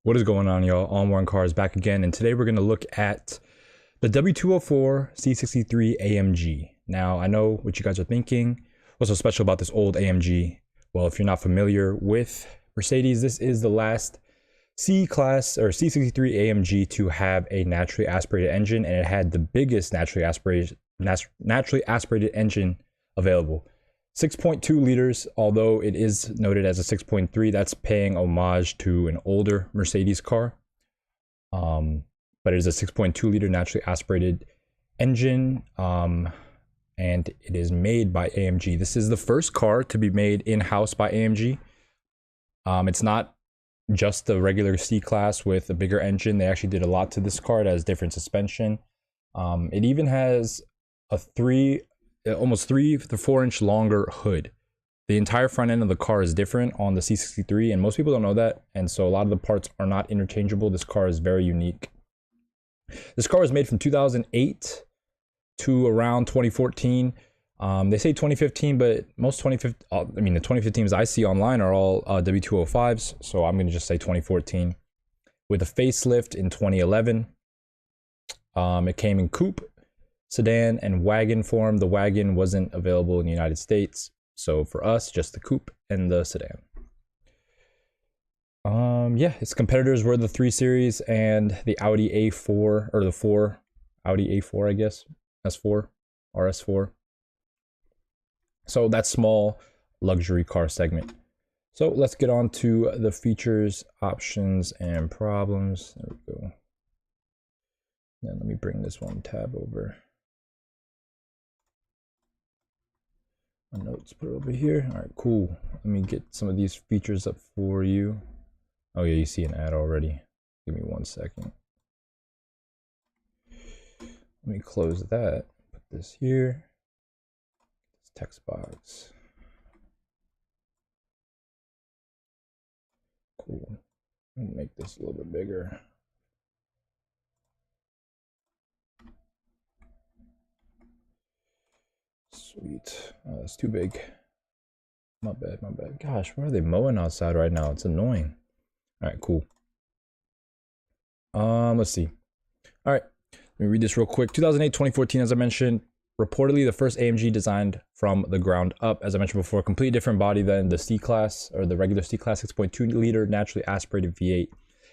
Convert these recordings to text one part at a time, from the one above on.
What is going on, y'all? All One Cars back again, and today we're going to look at the W204 C63 AMG. Now, I know what you guys are thinking. What's so special about this old AMG? Well, if you're not familiar with Mercedes, this is the last C-Class or C63 AMG to have a naturally aspirated engine, and it had the biggest naturally aspirated engine available. 6.2 liters, although it is noted as a 6.3, that's paying homage to an older Mercedes car. But it is a 6.2 liter naturally aspirated engine, and it is made by AMG. This is the first car to be made in-house by AMG. It's not just the regular C-Class with a bigger engine. They actually did a lot to this car. It has different suspension. It even has a almost 3 to 4 inch longer hood. The entire front end of the car is different on the C63, and most people don't know that, and so a lot of the parts are not interchangeable. This car is very unique. This car was made from 2008 to around 2014. They say 2015, but most the 2015s I see online are all W205s, so I'm going to just say 2014. With a facelift in 2011. It came in coupe, sedan, and wagon form. The wagon wasn't available in the United States, so for us, just the coupe and the sedan. Yeah, its competitors were the 3 Series and the Audi A4, or the Audi A4, I guess, S4, RS4. So that small luxury car segment. So let's get on to the features, options, and problems. There we go. Then let me bring this one tab over. My notes put over here. All right, cool. Let me get some of these features up for you. Oh yeah, you see an ad already. Give me 1 second. Let me close that. Put this here. This text box. Cool. Let me make this a little bit bigger. Sweet. Oh, that's too big. My bad, my bad. Gosh, why are they mowing outside right now? It's annoying. All right, cool. Let's see. All right, let me read this real quick. 2008, 2014, as I mentioned, reportedly the first AMG designed from the ground up. As I mentioned before, completely different body than the C-Class or the regular C-Class 6.2 liter naturally aspirated V8.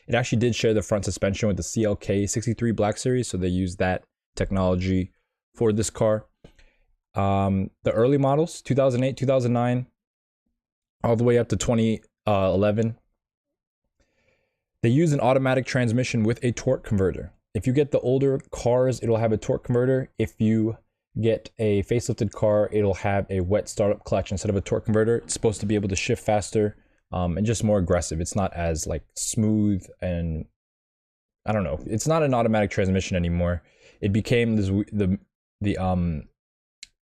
It actually did share the front suspension with the CLK63 Black Series, so they used that technology for this car. The early models, 2008, 2009, all the way up to 2011, they use an automatic transmission with a torque converter. If you get the older cars, it'll have a torque converter. If you get a facelifted car, it'll have a wet startup clutch instead of a torque converter. It's supposed to be able to shift faster and just more aggressive. It's not as like smooth, and I don't know. It's not an automatic transmission anymore. It became this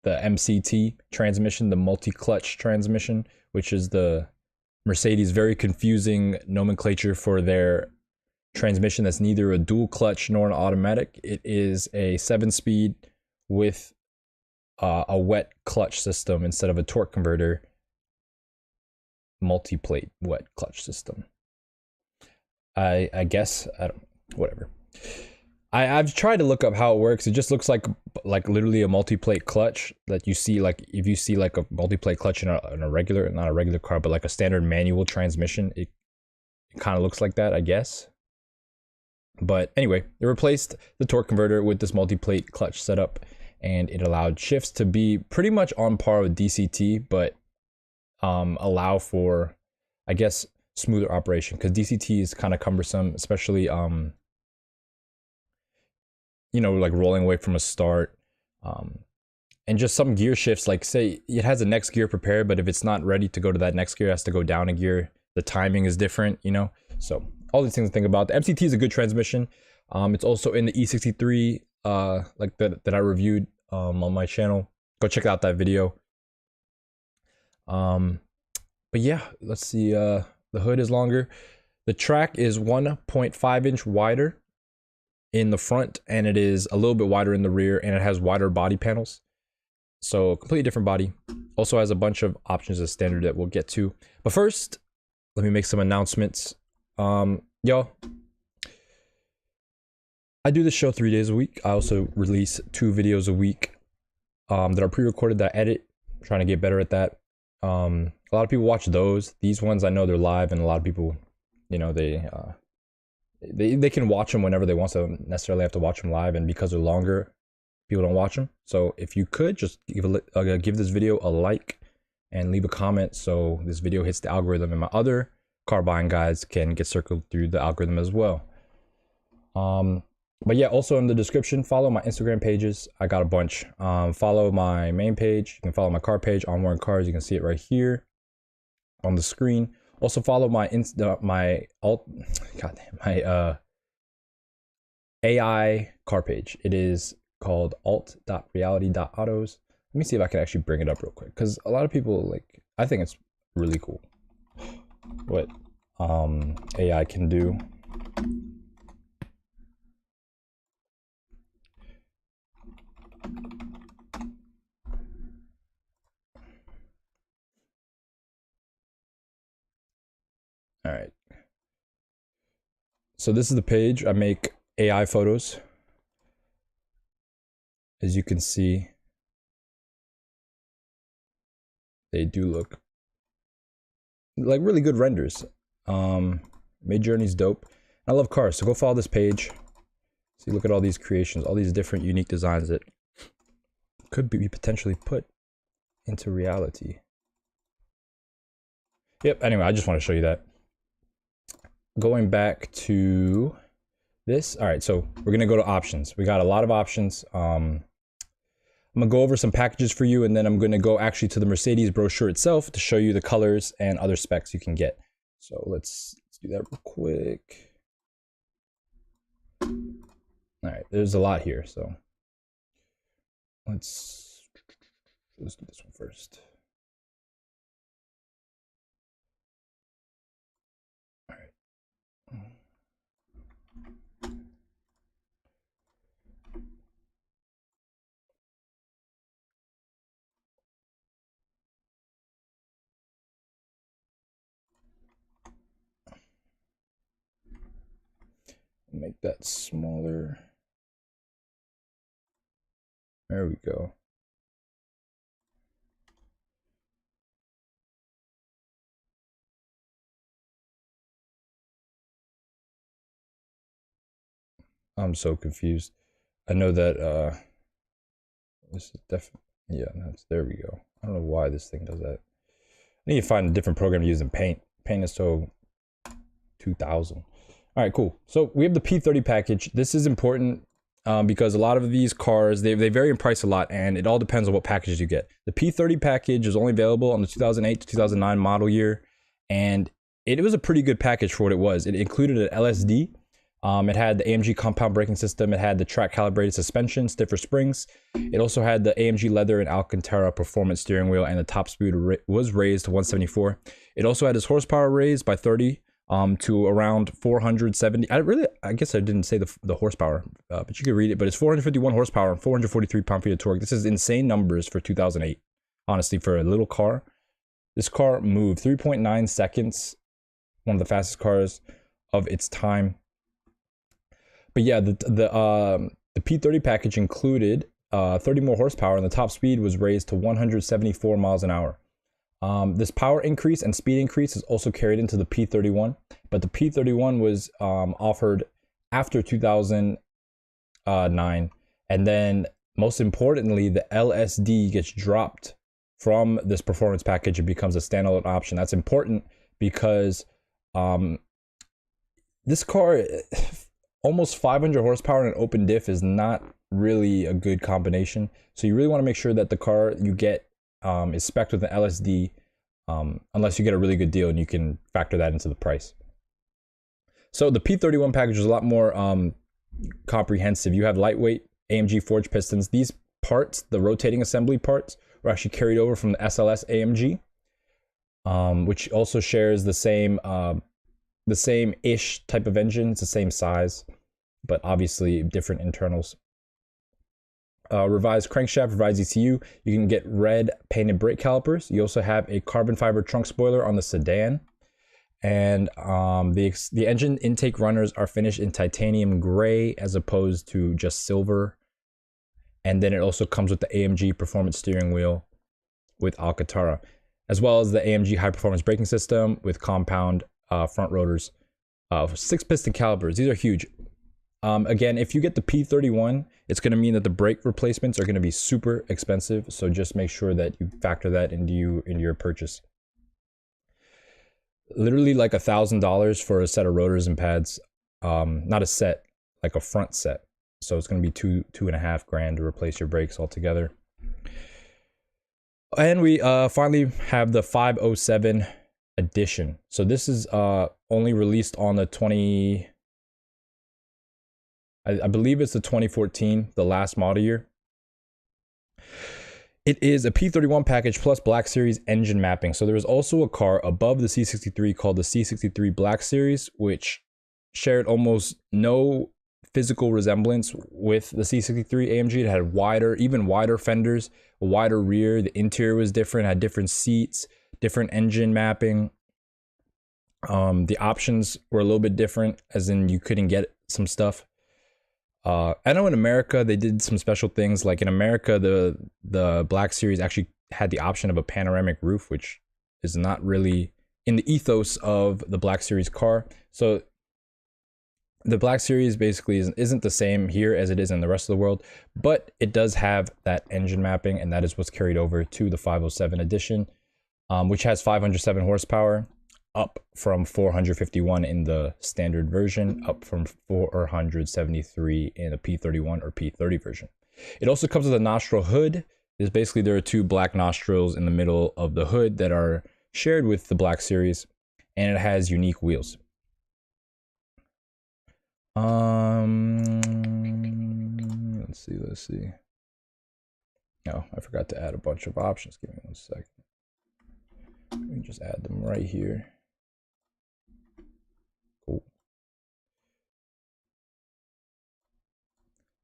the MCT transmission, the multi-clutch transmission, which is the Mercedes' very confusing nomenclature for their transmission that's neither a dual clutch nor an automatic. It is a 7-speed with a wet clutch system instead of a torque converter, multi-plate wet clutch system. I guess, whatever. I've tried to look up how it works. It just looks like literally a multi-plate clutch that you see, like if you see like a multi-plate clutch in a regular, not a regular car, but like a standard manual transmission, it kind of looks like that, I guess. But anyway, they replaced the torque converter with this multi-plate clutch setup, and it allowed shifts to be pretty much on par with DCT, but allow for, I guess, smoother operation, because DCT is kind of cumbersome, especially you know, like rolling away from a start, and just some gear shifts, like say it has a next gear prepared, but if it's not ready to go to that next gear, it has to go down a gear. The timing is different, you know? So all these things to think about. The MCT is a good transmission. It's also in the E63, like that I reviewed on my channel. Go check out that video. But yeah, let's see. The hood is longer. The track is 1.5 inch wider in the front, and it is a little bit wider in the rear, and it has wider body panels. So completely different body. Also has a bunch of options as standard that we'll get to. But first, let me make some announcements. Y'all, I do this show 3 days a week. I also release 2 videos a week that are pre-recorded that I edit. I'm trying to get better at that. A lot of people watch those. These ones I know they're live, and a lot of people, you know, they can watch them whenever they want, so they don't necessarily have to watch them live. And because they're longer, people don't watch them. So if you could just give this video a like and leave a comment so this video hits the algorithm, and my other car buying guides can get circled through the algorithm as well. But yeah, also in the description, follow my Instagram pages. I got a bunch. Follow my main page. You can follow my car page, On Warren Cars. You can see it right here on the screen. Also follow my AI car page. It is called alt.reality.autos. Let me see if I can actually bring it up real quick, because a lot of people, like, I think it's really cool what AI can do. All right. So this is the page. I make AI photos. As you can see, they do look like really good renders. Midjourney's dope. I love cars, so go follow this page. See, look at all these creations, all these different unique designs that could be potentially put into reality. Yep, anyway, I just want to show you that. Going back to this. All right, so we're gonna go to options. We got a lot of options. I'm gonna go over some packages for you, and then I'm gonna go actually to the Mercedes brochure itself to show you the colors and other specs you can get. So let's do that real quick. All right, there's a lot here, so let's do this one first. All right. Make that smaller. There we go. I'm so confused. I know that this is definitely, yeah, there we go. I don't know why this thing does that. I need to find a different program to use in Paint. Paint is so 2000. All right, cool. So we have the P30 package. This is important because a lot of these cars, they vary in price a lot, and it all depends on what packages you get. The P30 package is only available on the 2008 to 2009 model year, and it was a pretty good package for what it was. It included an LSD. It had the AMG compound braking system. It had the track calibrated suspension, stiffer springs. It also had the AMG leather and Alcantara performance steering wheel, and the top speed was raised to 174. It also had its horsepower raised by 30 to around 470. I guess I didn't say the horsepower, but you could read it. But it's 451 horsepower and 443 pound-feet of torque. This is insane numbers for 2008. Honestly, for a little car, this car moved 3.9 seconds. One of the fastest cars of its time. But yeah, the P30 package included 30 more horsepower, and the top speed was raised to 174 miles an hour. This power increase and speed increase is also carried into the P31, but the P31 was offered after 2009, and then most importantly, the LSD gets dropped from this performance package and becomes a standalone option. That's important because this car, almost 500 horsepower and an open diff, is not really a good combination. So you really want to make sure that the car you get is spec'd with an LSD, unless you get a really good deal, and you can factor that into the price. So the P31 package is a lot more comprehensive. You have lightweight AMG forged pistons. These parts, the rotating assembly parts, were actually carried over from the SLS AMG, which also shares the same-ish type of engine. It's the same size, but obviously different internals. Revised crankshaft, revised ECU. You can get red painted brake calipers. You also have a carbon fiber trunk spoiler on the sedan. And the engine intake runners are finished in titanium gray as opposed to just silver. And then it also comes with the AMG performance steering wheel with Alcantara, as well as the AMG high performance braking system with compound front rotors, 6 piston calipers. These are huge. Again, if you get the P31, it's going to mean that the brake replacements are going to be super expensive. So just make sure that you factor that into your purchase. Literally like $1,000 for a set of rotors and pads. Not a set, like a front set. So it's going to be $2.5 grand to replace your brakes altogether. And we finally have the 507 edition. So this is only released on the I believe it's the 2014, the last model year. It is a P31 package plus Black Series engine mapping. So there was also a car above the C63 called the C63 Black Series, which shared almost no physical resemblance with the C63 AMG. It had even wider fenders, a wider rear. The interior was different, had different seats, different engine mapping. The options were a little bit different, as in you couldn't get some stuff. I know in America they did some special things. Like in America, the Black Series actually had the option of a panoramic roof, which is not really in the ethos of the Black Series car. So the Black Series basically isn't the same here as it is in the rest of the world, but it does have that engine mapping, and that is what's carried over to the 507 edition, which has 507 horsepower. Up from 451 in the standard version, up from 473 in the P31 or P30 version. It also comes with a nostril hood. There's basically, there are 2 black nostrils in the middle of the hood that are shared with the Black Series, and it has unique wheels. Let's see. Oh, I forgot to add a bunch of options. Give me 1 second. Let me just add them right here. Cool.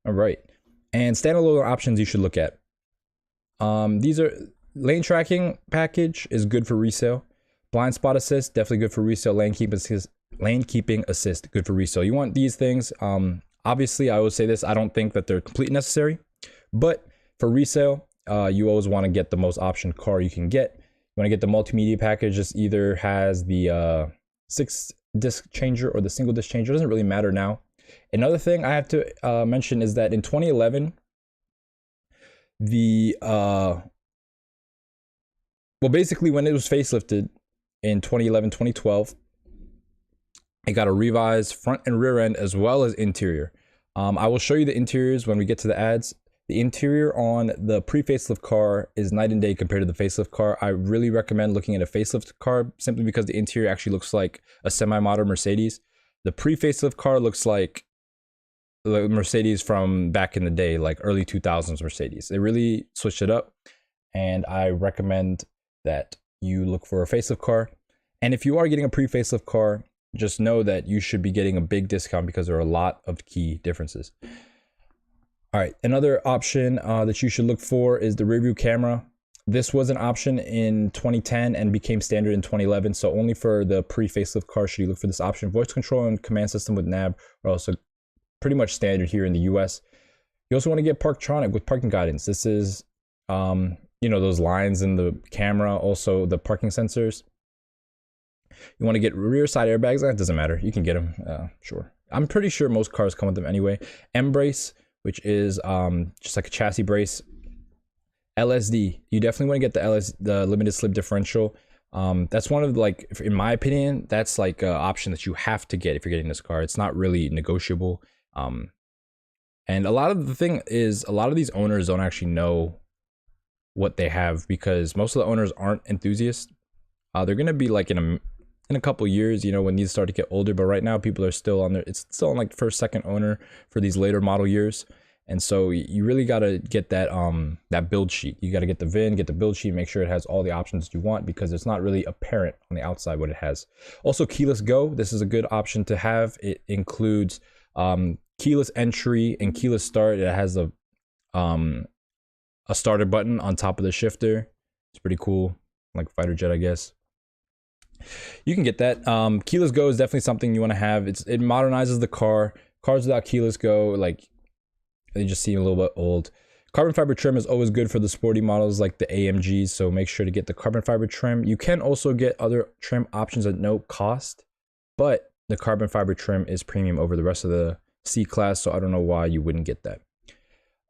All right, and standalone options you should look at. These are lane tracking package is good for resale. Blind spot assist, definitely good for resale. Lane keeping assist, good for resale. You want these things. Obviously, I would say this, I don't think that they're completely necessary, but for resale, you always want to get the most option car you can get. You want to get the multimedia package. This either has the 6-disc changer or the single disc changer. It doesn't really matter now. Another thing I have to mention is that in 2011, basically when it was facelifted in 2011, 2012, it got a revised front and rear end as well as interior. I will show you the interiors when we get to the ads. The interior on the pre-facelift car is night and day compared to the facelift car. I really recommend looking at a facelift car simply because the interior actually looks like a semi-modern Mercedes. The pre-facelift car looks like the Mercedes from back in the day, like early 2000s Mercedes. They really switched it up, and I recommend that you look for a facelift car. And if you are getting a pre-facelift car, just know that you should be getting a big discount because there are a lot of key differences. All right, another option that you should look for is the rear view camera. This was an option in 2010 and became standard in 2011. So only for the pre-facelift car should you look for this option. Voice control and command system with nav are also pretty much standard here in the US. You also want to get Parktronic with parking guidance. This is, you know, those lines in the camera, also the parking sensors. You want to get rear side airbags. That doesn't matter. You can get them, sure. I'm pretty sure most cars come with them anyway. M-brace, which is just like a chassis brace. LSD, you definitely want to get the limited slip differential. That's one of, like, in my opinion, that's like an option that you have to get if you're getting this car. It's not really negotiable. And a lot of the thing is, a lot of these owners don't actually know what they have because most of the owners aren't enthusiasts. They're gonna be like in a couple years, you know, when these start to get older. But right now, people are still on it's still on like first, second owner for these later model years. And so you really got to get that that build sheet. You got to get the VIN, get the build sheet, make sure it has all the options you want, because it's not really apparent on the outside what it has. Also, keyless go. This is a good option to have. It includes keyless entry and keyless start. It has a starter button on top of the shifter. It's pretty cool, like fighter jet, I guess. You can get that. Keyless Go is definitely something you want to have. It modernizes the car. Cars without keyless go, like, they just seem a little bit old. Carbon fiber trim is always good for the sporty models like the AMGs, so make sure to get the carbon fiber trim. You can also get other trim options at no cost, but the carbon fiber trim is premium over the rest of the C class, so I don't know why you wouldn't get that.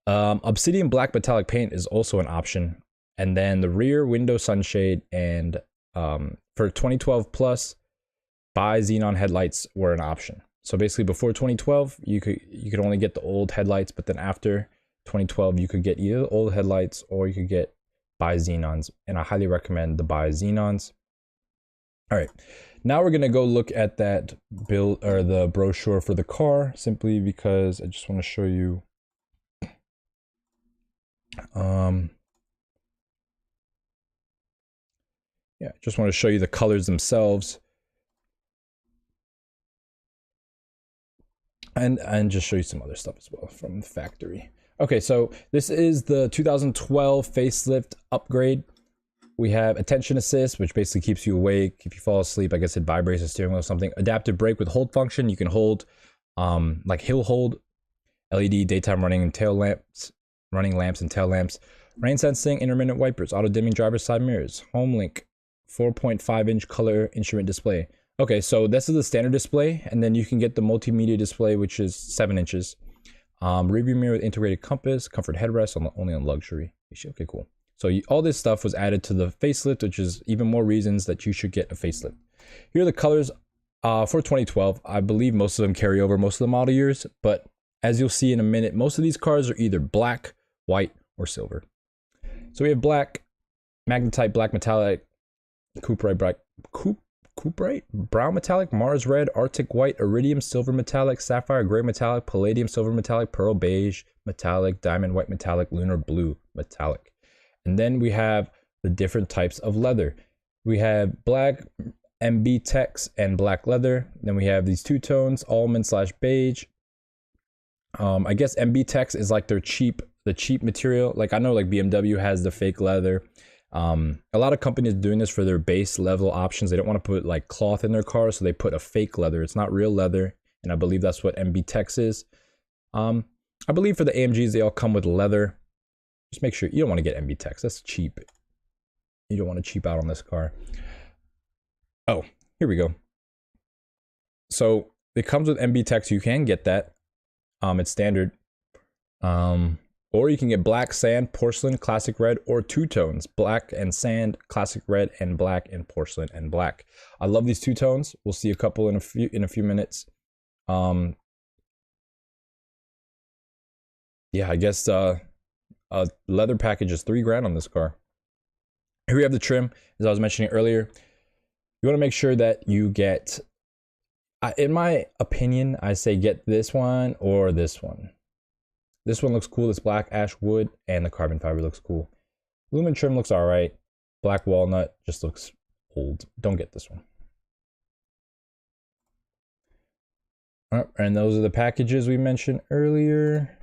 Obsidian black metallic paint is also an option, and then the rear window sunshade and for 2012 plus, bi-xenon headlights were an option. So basically, before 2012, you could only get the old headlights, but then after 2012, you could get either the old headlights or you could get bi-xenons, and I highly recommend the bi-xenons. All right, now we're gonna go look at that build or the brochure for the car, simply because I just want to show you. Yeah, just want to show you the colors themselves. And just show you some other stuff as well from the factory. Okay, so this is the 2012 facelift upgrade. We have attention assist, which basically keeps you awake. If you fall asleep, I guess it vibrates the steering wheel or something. Adaptive brake with hold function. You can hold like hill hold, LED daytime running and tail lamps, running lamps and tail lamps, rain sensing, intermittent wipers, auto dimming driver's side mirrors, home link, 4.5-inch color instrument display. Okay, so this is the standard display, and then you can get the multimedia display, which is 7 inches. Rearview mirror with integrated compass, comfort headrest, only on luxury. Okay, cool. So all this stuff was added to the facelift, which is even more reasons that you should get a facelift. Here are the colors for 2012. I believe most of them carry over most of the model years, but as you'll see in a minute, most of these cars are either black, white, or silver. So we have black, magnetite, black metallic, Cooperite, brown metallic, Mars red, Arctic white, iridium silver metallic, sapphire gray metallic, palladium silver metallic, pearl beige metallic, diamond white metallic, lunar blue metallic. And then we have the different types of leather. We have black MB Tex and black leather. Then we have these two tones, almond / beige. I guess MB Tex is like the cheap material. Like I know like BMW has the fake leather. A lot of companies doing this for their base level options. They don't want to put like cloth in their cars, so they put a fake leather. It's not real leather, and I believe that's what MB Tex is. I believe for the AMGs, they all come with leather. Just make sure you don't want to get MB Tex. That's cheap. You don't want to cheap out on this car. Oh, here we go. So it comes with MB Tex. You can get that. It's standard. Or you can get black, sand, porcelain, classic red, or two tones, black and sand, classic red, and black, and porcelain and black. I love these two tones. We'll see a couple in a few minutes. Yeah, I guess a leather package is $3,000 on this car. Here we have the trim, as I was mentioning earlier. You want to make sure that you get, in my opinion, I say get this one or this one. This one looks cool. It's black ash wood, and the carbon fiber looks cool. Lumen trim looks all right. Black walnut just looks old. Don't get this one. All right, and those are the packages we mentioned earlier.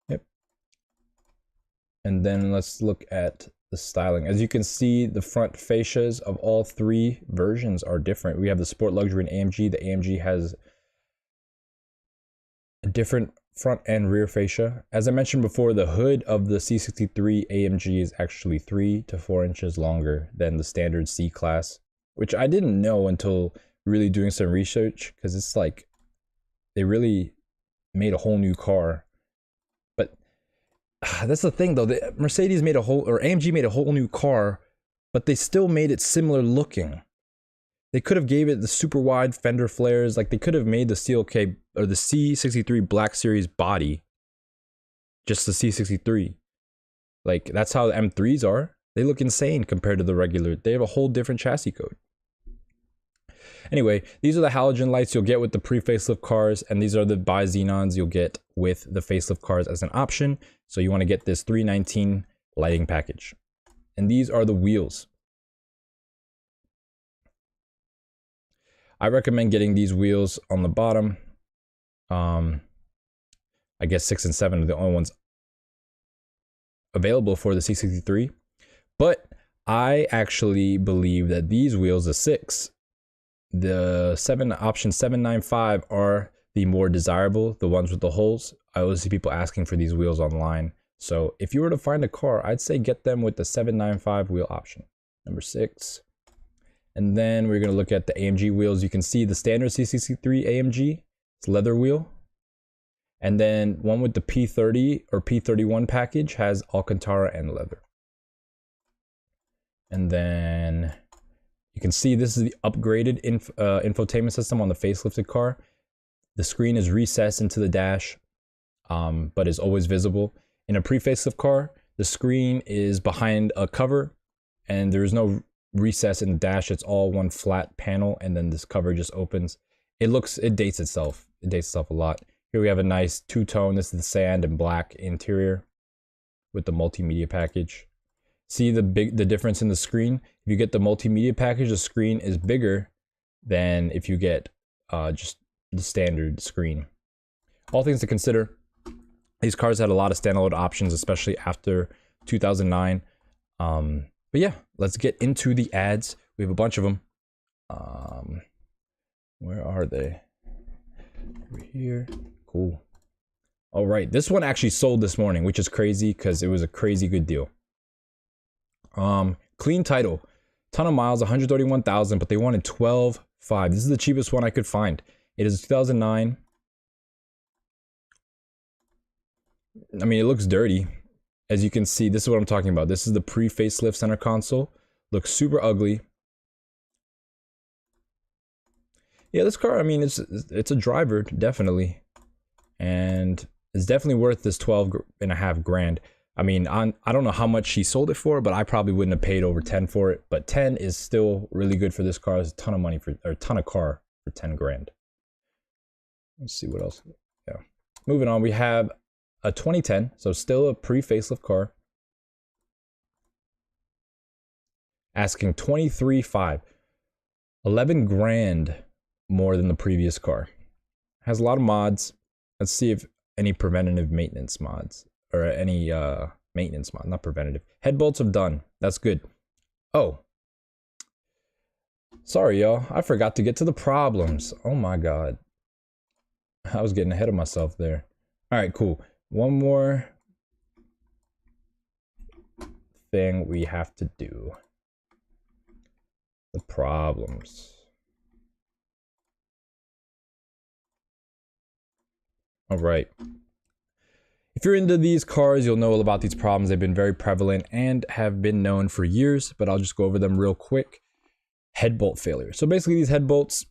Yep. And then let's look at the styling. As you can see, the front fascias of all three versions are different. We have the Sport Luxury and AMG. The AMG has a different front and rear fascia. As I mentioned before, the hood of the C63 AMG is actually 3 to 4 inches longer than the standard C class, which I didn't know until really doing some research, because it's like they really made a whole new car. But that's the thing though, the Mercedes made AMG made a whole new car, but they still made it similar looking. They could have gave it the super wide fender flares. Like they could have made the CLK or the C63 Black Series body just the C63. Like that's how the M3s are. They look insane compared to the regular. They have a whole different chassis code. Anyway, these are the halogen lights you'll get with the pre-facelift cars, and these are the bi-xenons you'll get with the facelift cars as an option. So you want to get this 319 lighting package. And these are the wheels. I recommend getting these wheels on the bottom. I guess 6 and 7 are the only ones available for the C63. But I actually believe that these wheels, the 6, the 7 option 795 are the more desirable, the ones with the holes. I always see people asking for these wheels online. So if you were to find a car, I'd say get them with the 795 wheel option, number 6. And then we're going to look at the AMG wheels. You can see the standard C63 AMG, it's leather wheel. And then one with the P30 or P31 package has Alcantara and leather. And then you can see this is the upgraded infotainment system on the facelifted car. The screen is recessed into the dash, but is always visible. In a pre-facelift car, the screen is behind a cover and there's no recess in the dash. It's all one flat panel, and then this cover just opens. It dates itself. It dates itself a lot. Here we have a nice two-tone. This is the sand and black interior with the multimedia package. See the difference in the screen? If you get the multimedia package, the screen is bigger than if you get just the standard screen. All things to consider. These cars had a lot of standalone options, especially after 2009. But yeah, let's get into the ads. We have a bunch of them. Where are they? Over here. Cool. All right, this one actually sold this morning, which is crazy because it was a crazy good deal. Clean title, ton of miles, 131,000, but they wanted 12.5. This is the cheapest one I could find. It is 2009. I mean, it looks dirty. As you can see, this is what I'm talking about. This is the pre-facelift center console. Looks super ugly. Yeah, this car, I mean, it's a driver, definitely. And it's definitely worth this 12.5 grand. I mean, I don't know how much she sold it for, but I probably wouldn't have paid over 10 for it. But 10 is still really good for this car. It's a ton of money or a ton of car for 10 grand. Let's see what else. Yeah. Moving on, we have a 2010, so still a pre-facelift car. Asking 23.5, 11 grand more than the previous car. Has a lot of mods. Let's see if any preventative maintenance mods. Or any maintenance mod, not preventative. Head bolts have done. That's good. Oh. Sorry, y'all. I forgot to get to the problems. Oh my god. I was getting ahead of myself there. Alright, cool. One more thing we have to do. The problems. Alright. If you're into these cars, you'll know all about these problems. They've been very prevalent and have been known for years, but I'll just go over them real quick. Head bolt failure. So basically these head bolts,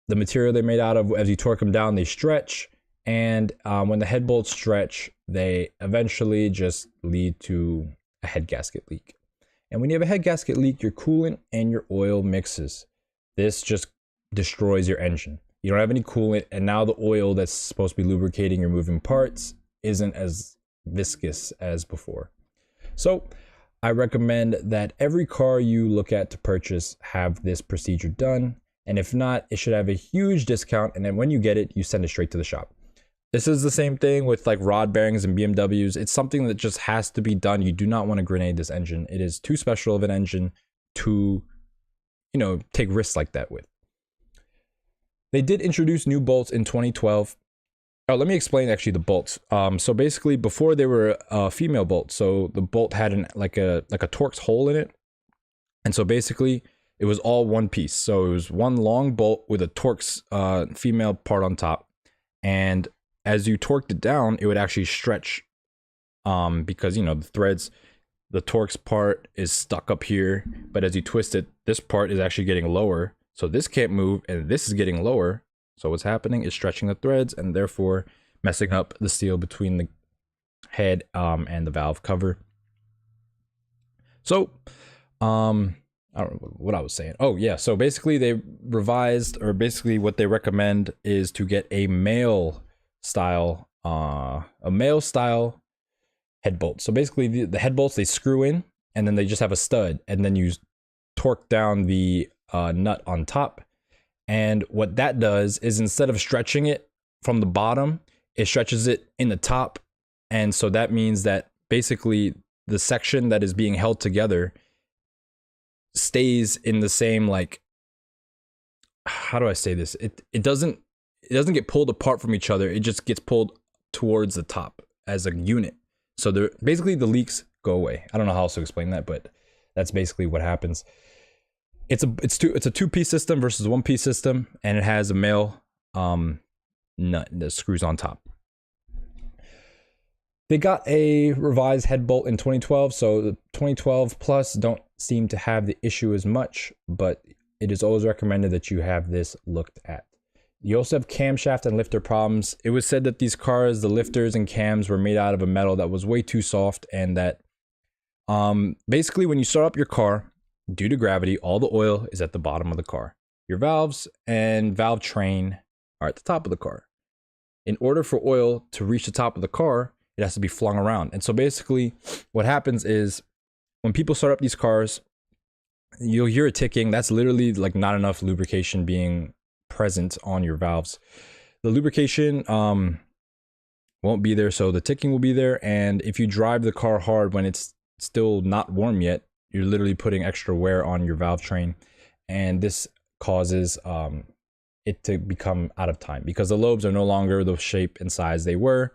the material they're made out of, as you torque them down, they stretch. And when the head bolts stretch, they eventually just lead to a head gasket leak. And when you have a head gasket leak, your coolant and your oil mixes. This just destroys your engine. You don't have any coolant, and now the oil that's supposed to be lubricating your moving parts isn't as viscous as before. So I recommend that every car you look at to purchase have this procedure done, and if not, it should have a huge discount, and then when you get it, you send it straight to the shop. This is the same thing with like rod bearings and BMWs. It's something that just has to be done. You do not want to grenade this engine. It is too special of an engine to, you know, take risks like that with. They did introduce new bolts in 2012. Oh, let me explain actually the bolts. So basically, before they were female bolts, so the bolt had like a Torx hole in it, and so basically it was all one piece. So it was one long bolt with a Torx female part on top, and as you torqued it down, it would actually stretch, because you know the threads, the Torx part is stuck up here, but as you twist it, this part is actually getting lower. So this can't move, and this is getting lower. So what's happening is stretching the threads and therefore messing up the seal between the head and the valve cover. So I don't know what I was saying. Oh yeah, so basically they revised, or basically what they recommend is to get a male style head bolt. So basically the head bolts, they screw in and then they just have a stud, and then you torque down the nut on top. And what that does is, instead of stretching it from the bottom, it stretches it in the top. And so that means that basically the section that is being held together stays in the same, like, how do I say this? It doesn't get pulled apart from each other. It just gets pulled towards the top as a unit. So they're basically, the leaks go away. I don't know how else to explain that, but that's basically what happens. It's a two-piece system versus a one-piece system, and it has a male nut that screws on top. They got a revised head bolt in 2012, so the 2012 plus don't seem to have the issue as much, but it is always recommended that you have this looked at. You also have camshaft and lifter problems. It was said that these cars, the lifters and cams, were made out of a metal that was way too soft, and that basically when you start up your car, due to gravity, all the oil is at the bottom of the car. Your valves and valve train are at the top of the car. In order for oil to reach the top of the car, it has to be flung around. And so basically what happens is when people start up these cars, you'll hear it ticking. That's literally like not enough lubrication being present on your valves. The lubrication won't be there, so the ticking will be there. And if you drive the car hard when it's still not warm yet, you're literally putting extra wear on your valve train, and this causes it to become out of time because the lobes are no longer the shape and size they were,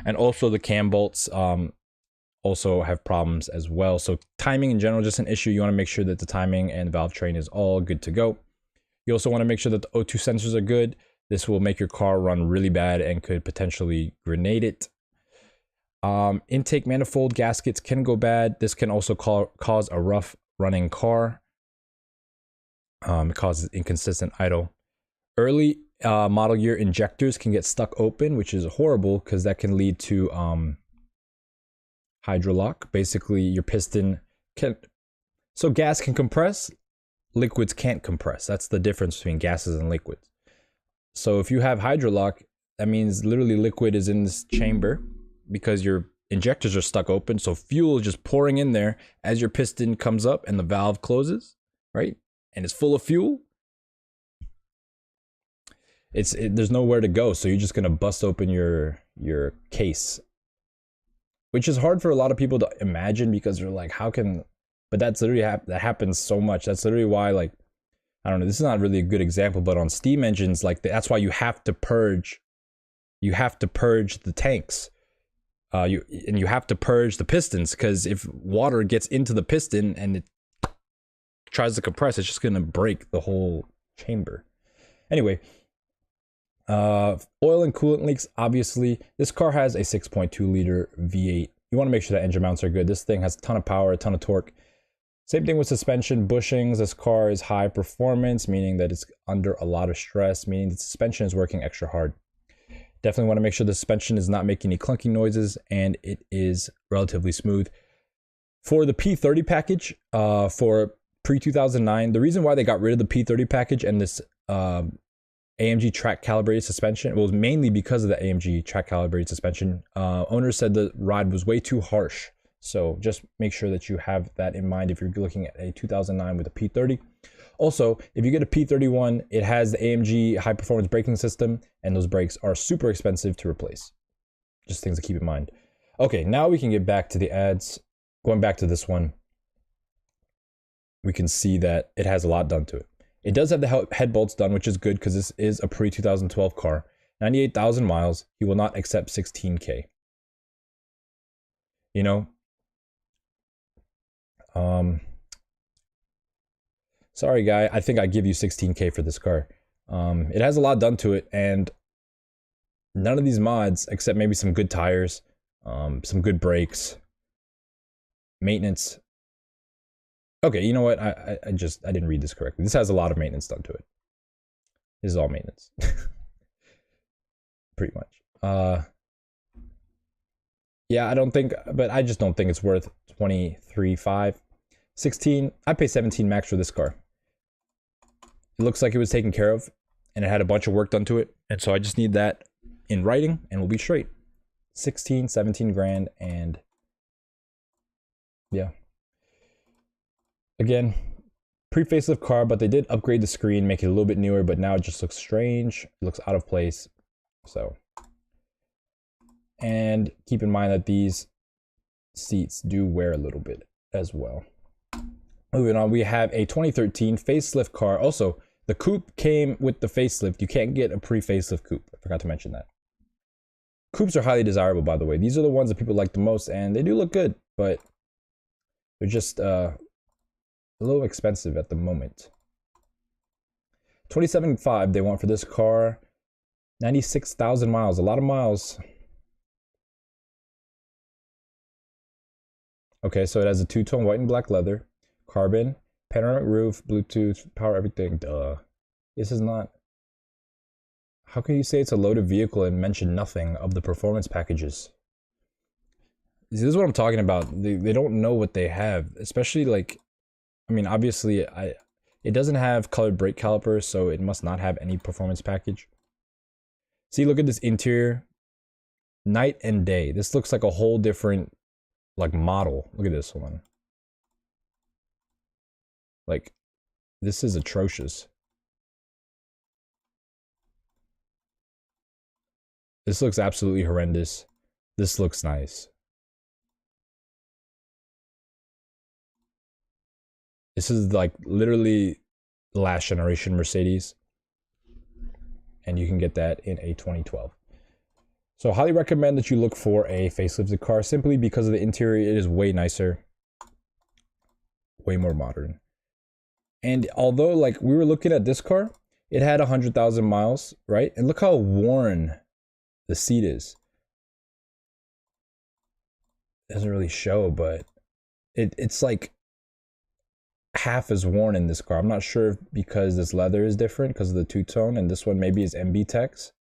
and also the cam bolts also have problems as well. So timing in general, just an issue. You want to make sure that the timing and the valve train is all good to go. You also want to make sure that the O2 sensors are good. This will make your car run really bad and could potentially grenade it. Intake manifold gaskets can go bad. This can also cause a rough running car. It causes inconsistent idle. Early model year injectors can get stuck open, which is horrible because that can lead to hydrolock. Basically, your piston can... So gas can compress, liquids can't compress. That's the difference between gases and liquids. So if you have hydrolock, that means literally liquid is in this chamber because your injectors are stuck open. So fuel is just pouring in there as your piston comes up and the valve closes, right? And it's full of fuel. There's nowhere to go. So you're just going to bust open your case, which is hard for a lot of people to imagine because they're like, how can, but that's literally, that happens so much. That's literally why, like, I don't know, this is not really a good example, but on steam engines, like that's why you have to purge the tanks. You have to purge the pistons, because if water gets into the piston and it tries to compress, it's just going to break the whole chamber. Anyway, oil and coolant leaks, obviously. This car has a 6.2 liter V8. You want to make sure that engine mounts are good. This thing has a ton of power, a ton of torque. Same thing with suspension bushings. This car is high performance, meaning that it's under a lot of stress, meaning the suspension is working extra hard. Definitely want to make sure the suspension is not making any clunking noises and it is relatively smooth. For the P30 package, for pre-2009, the reason why they got rid of the P30 package and this AMG track calibrated suspension was mainly because of the AMG track calibrated suspension. Owners said the ride was way too harsh. So just make sure that you have that in mind if you're looking at a 2009 with a P30. Also, if you get a P31, it has the AMG high performance braking system, and those brakes are super expensive to replace. Just things to keep in mind. Okay, now we can get back to the ads. Going back to this one, we can see that it has a lot done to it. It does have the head bolts done, which is good because this is a pre-2012 car. 98,000 miles. He will not accept 16K. You know, sorry guy, I think I give you 16K for this car. It has a lot done to it, and none of these mods, except maybe some good tires, some good brakes, maintenance. Okay, you know what? I didn't read this correctly. This has a lot of maintenance done to it. This is all maintenance. Pretty much. Yeah, I just don't think it's worth 23.5. 16, I pay 17 max for this car. It looks like it was taken care of and it had a bunch of work done to it. And so I just need that in writing and we'll be straight. 16, 17 grand, and yeah. Again, pre-facelift car, but they did upgrade the screen, make it a little bit newer, but now it just looks strange. It looks out of place. So, and keep in mind that these seats do wear a little bit as well. Moving on, we have a 2013 facelift car. Also, the coupe came with the facelift. You can't get a pre-facelift coupe. I forgot to mention that. Coupes are highly desirable, by the way. These are the ones that people like the most, and they do look good, but they're just a little expensive at the moment. 27.5 they want for this car. 96,000 miles, a lot of miles. Okay, so it has a two-tone white and black leather, carbon, panoramic roof, Bluetooth, power, everything. Duh. This is not... How can you say it's a loaded vehicle and mention nothing of the performance packages? This is what I'm talking about. They don't know what they have, especially like, I mean, obviously, it doesn't have colored brake calipers, so it must not have any performance package. See, look at this interior. Night and day. This looks like a whole different, like, model. Look at this one. Like, this is atrocious. This looks absolutely horrendous. This looks nice. This is like literally the last generation Mercedes. And you can get that in a 2012. So highly recommend that you look for a facelifted car simply because of the interior. It is way nicer. Way more modern. And although like we were looking at this car, it had 100,000 miles, right? And look how worn the seat is. It doesn't really show, but it's like half as worn in this car. I'm not sure if because this leather is different because of the two-tone, and this one maybe is MB Tex.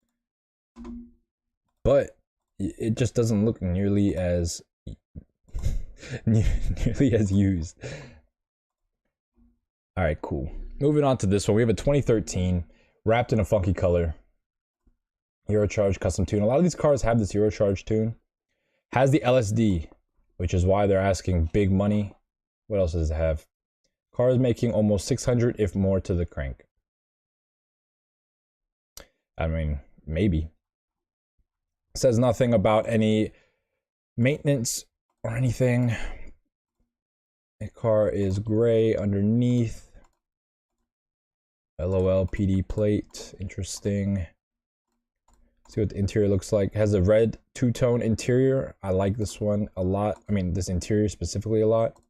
But it just doesn't look nearly as nearly as used. All right, cool. Moving on to this one, we have a 2013 wrapped in a funky color. Eurocharge custom tune. A lot of these cars have this Eurocharge tune. Has the LSD, which is why they're asking big money. What else does it have? Car is making almost 600, if more, to the crank. I mean, maybe. It says nothing about any maintenance or anything. The car is gray underneath. LOL PD plate. Interesting. See what the interior looks like. It has a red two-tone interior. I like this one a lot. I mean, this interior specifically a lot.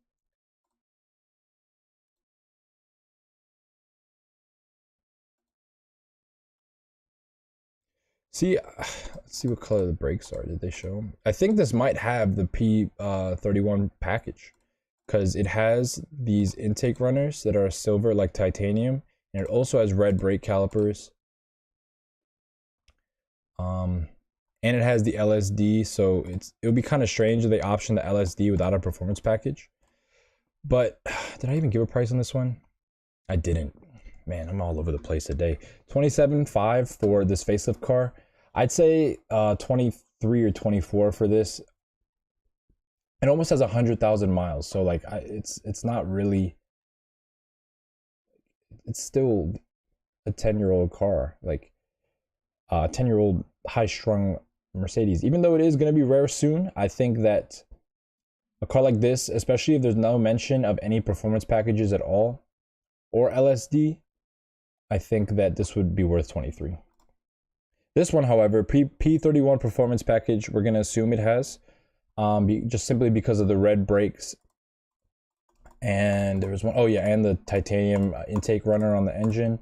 See, let's see what color the brakes are. Did they show them? I think this might have the P31 package because it has these intake runners that are silver like titanium, and it also has red brake calipers. And it has the LSD, so it would be kind of strange if they option the LSD without a performance package. But did I even give a price on this one? I didn't. Man, I'm all over the place today. 27.5 for this facelift car. I'd say 23 or 24 for this. It almost has 100,000 miles, so like it's not really. It's still a 10-year-old car, like a 10-year-old high-strung Mercedes. Even though it is going to be rare soon, I think that a car like this, especially if there's no mention of any performance packages at all or LSD, I think that this would be worth 23. This one, however, P31 performance package, we're going to assume it has, just simply because of the red brakes. And there was one, oh yeah, and the titanium intake runner on the engine.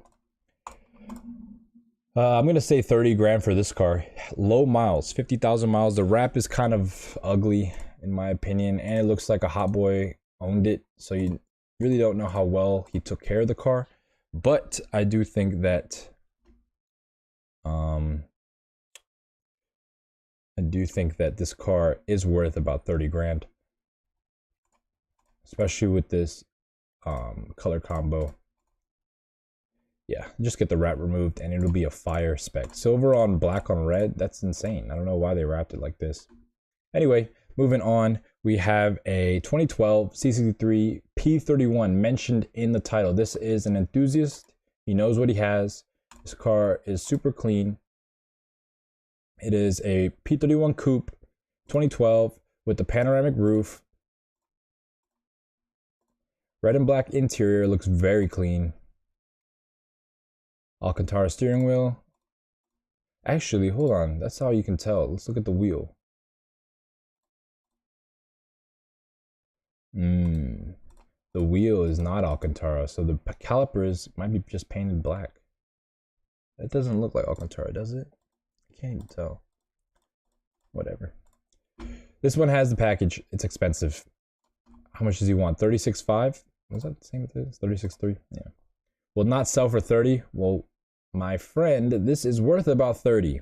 I'm going to say 30 grand for this car. Low miles, 50,000 miles. The wrap is kind of ugly, in my opinion, and it looks like a hot boy owned it. So you really don't know how well he took care of the car. But I do think that this car is worth about 30 grand. Especially with this color combo. Yeah, just get the wrap removed and it'll be a fire spec. Silver on black on red, that's insane. I don't know why they wrapped it like this. Anyway, moving on, we have a 2012 C63 P31 mentioned in the title. This is an enthusiast. He knows what he has. This car is super clean. It is a P31 Coupe 2012 with the panoramic roof. Red and black interior looks very clean. Alcantara steering wheel. Actually, hold on. That's how you can tell. Let's look at the wheel. The wheel is not Alcantara, so the calipers might be just painted black. That doesn't look like Alcantara, does it? I can't even tell. Whatever. This one has the package. It's expensive. How much does he want? 36.5? Was that the same with this? 36.3? Yeah. Will not sell for 30. Well, my friend, this is worth about 30.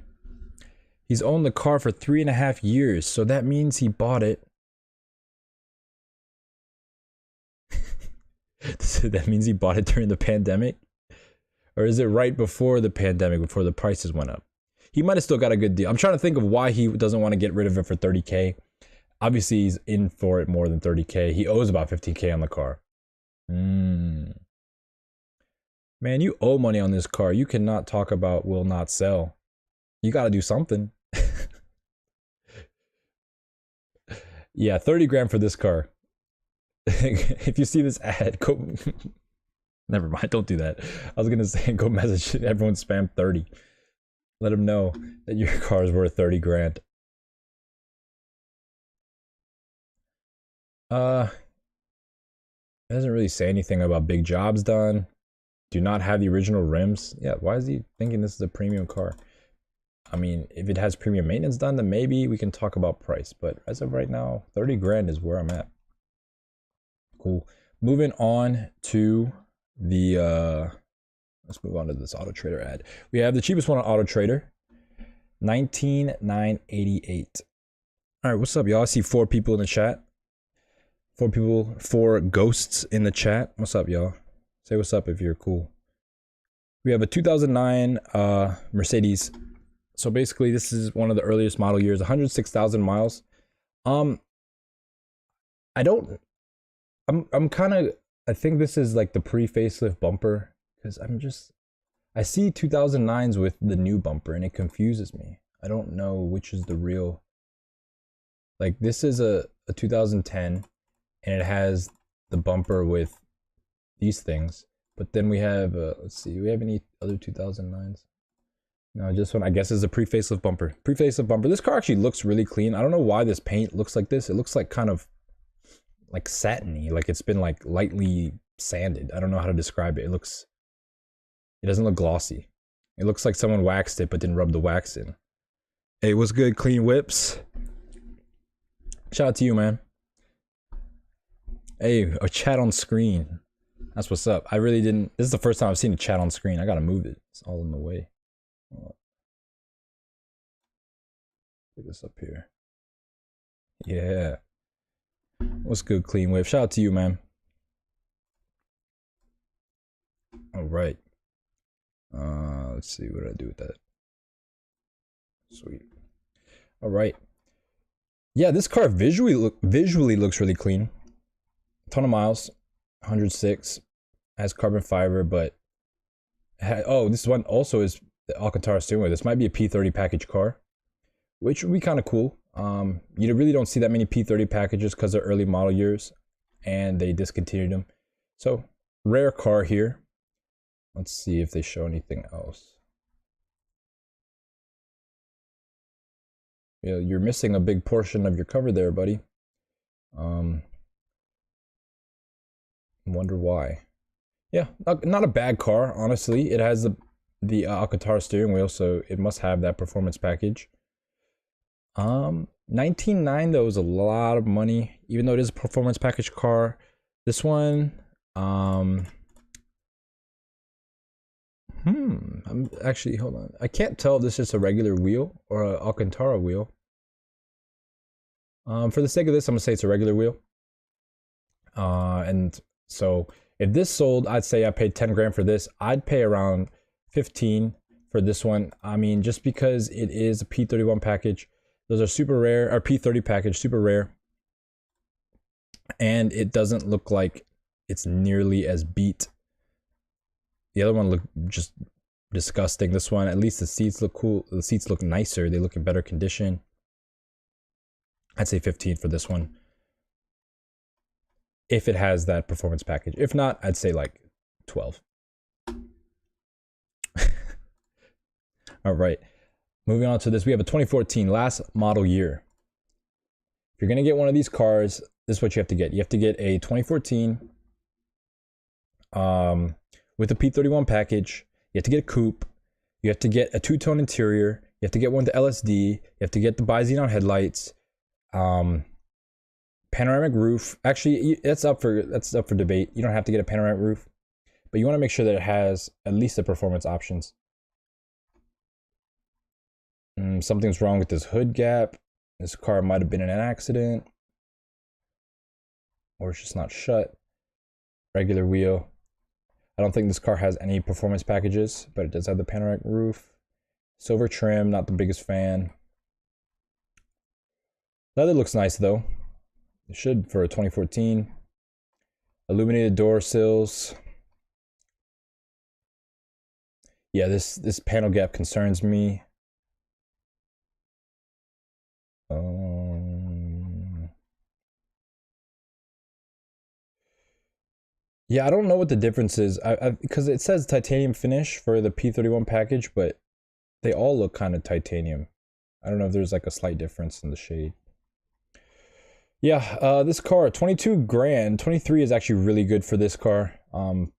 He's owned the car for 3.5 years, so that means he bought it. That means he bought it during the pandemic? Or is it right before the pandemic, before the prices went up? He might have still got a good deal. I'm trying to think of why he doesn't want to get rid of it for 30K. Obviously, he's in for it more than 30K. He owes about 15K on the car. Man, you owe money on this car. You cannot talk about will not sell. You got to do something. Yeah, 30 grand for this car. If you see this ad, go... Never mind, don't do that. I was going to say, go message everyone, spam 30. Let them know that your car is worth 30 grand. It doesn't really say anything about big jobs done. Do not have the original rims. Yeah, why is he thinking this is a premium car? I mean, if it has premium maintenance done, then maybe we can talk about price. But as of right now, 30 grand is where I'm at. Cool. Moving on to the let's move on to this Auto Trader ad. We have the cheapest one on Auto Trader, $19,988. All right, what's up, y'all? I see 4 people in the chat. 4 people, 4 ghosts in the chat. What's up, y'all? Say what's up if you're cool. We have a 2009 Mercedes. So basically, this is one of the earliest model years, 106,000 miles. I'm kind of, I think this is like the pre-facelift bumper, because I see 2009s with the new bumper and it confuses me. I don't know which is the real. Like, this is a 2010 and it has the bumper with these things, but then we have let's see, do we have any other 2009s? No, just one, I guess, is a pre-facelift bumper. Pre-facelift bumper. This car actually looks really clean. I don't know why this paint looks like this. It looks like kind of like satiny, like it's been like lightly sanded. I don't know how to describe it. It doesn't look glossy. It looks like someone waxed it but didn't rub the wax in. Hey, what's good, Clean Whips? Shout out to you, man. Hey, a chat on screen. That's what's up. I really didn't. This is the first time I've seen a chat on screen. I gotta move it. It's all in the way. Put this up here. Yeah. What's good, Clean Whip? Shout out to you, man. All right. Let's see what I do with that. Sweet. All right. Yeah, this car visually looks really clean. Ton of miles, 106. Has carbon fiber, but oh, this one also is the Alcantara steering wheel. This might be a P30 package car, which would be kind of cool. You really don't see that many P30 packages because they're early model years and they discontinued them. So rare car here. Let's see if they show anything else. Yeah, you're missing a big portion of your cover there, buddy. Wonder why. Yeah, not a bad car, honestly. It has the Alcantara steering wheel, so it must have that performance package. 19.9 though is a lot of money, even though it is a performance package car. This one, I'm actually, hold on. I can't tell if this is a regular wheel or an Alcantara wheel. For the sake of this, I'm gonna say it's a regular wheel. And so if this sold, I'd say I paid 10 grand for this. I'd pay around 15 for this one. I mean, just because it is a P31 package. Those are super rare, or P30 package, super rare. And it doesn't look like it's nearly as beat. The other one looked just disgusting. This one, at least the seats look cool. The seats look nicer. They look in better condition. I'd say 15 for this one. if it has that performance package. If not, I'd say like 12. All right, moving on to this. We have a 2014 last model year. If you're gonna get one of these cars, this is what you have to get. You have to get a 2014 with a P31 package. You have to get a coupe. You have to get a two-tone interior. You have to get one with the LSD. You have to get the bi-xenon headlights. Panoramic roof. Actually, that's up for debate. You don't have to get a panoramic roof, but you want to make sure that it has at least the performance options. Something's wrong with this hood gap. This car might have been in an accident, or it's just not shut. Regular wheel. I don't think this car has any performance packages, but it does have the panoramic roof. Silver trim, not the biggest fan. Leather looks nice though. It should for a 2014. Illuminated door sills. Yeah, this panel gap concerns me. Yeah, I don't know what the difference is. Because it says titanium finish for the P31 package, but they all look kind of titanium. I don't know if there's like a slight difference in the shade. Yeah, this car, 22 grand. 23 is actually really good for this car. If I'm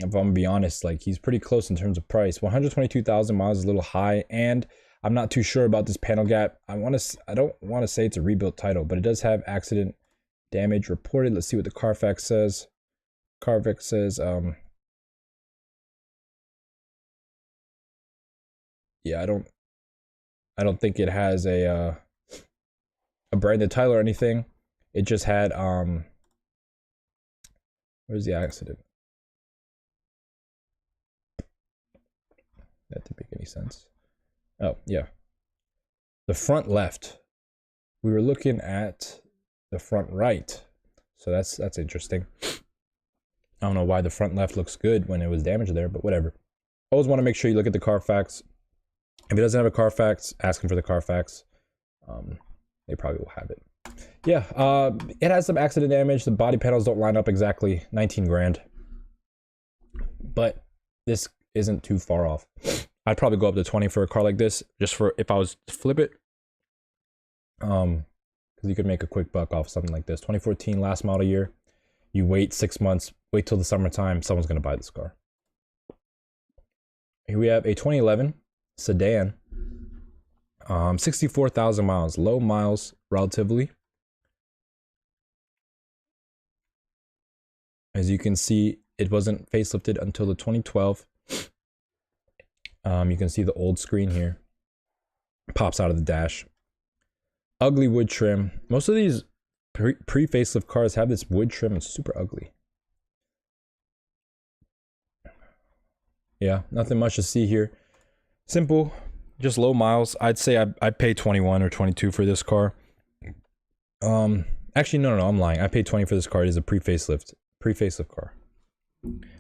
gonna be honest, like he's pretty close in terms of price. 122,000 miles is a little high, and I'm not too sure about this panel gap. I don't want to say it's a rebuilt title, but it does have accident damage reported. Let's see what the Carfax says. Carfax says, yeah, I don't think it has a branded title or anything. It just had where's the accident? That didn't make any sense. Oh, yeah. The front left. We were looking at the front right. So that's interesting. I don't know why the front left looks good when it was damaged there, but whatever. Always want to make sure you look at the Carfax. If it doesn't have a Carfax, ask them for the Carfax. They probably will have it. Yeah, it has some accident damage. The body panels don't line up exactly. 19 grand. But this isn't too far off. I'd probably go up to 20 for a car like this, just for if I was to flip it. Because you could make a quick buck off something like this. 2014 last model year. You wait 6 months, wait till the summertime, someone's gonna buy this car. Here we have a 2011 sedan. 64,000 miles, low miles relatively. As you can see, it wasn't facelifted until the 2012. You can see the old screen here. Pops out of the dash. Ugly wood trim. Most of these pre-facelift cars have this wood trim. It's super ugly. Yeah, nothing much to see here. Simple, just low miles. I'd say I'd pay 21 or 22 for this car. Actually, no, I'm lying. I paid 20 for this car. It is a pre-facelift car.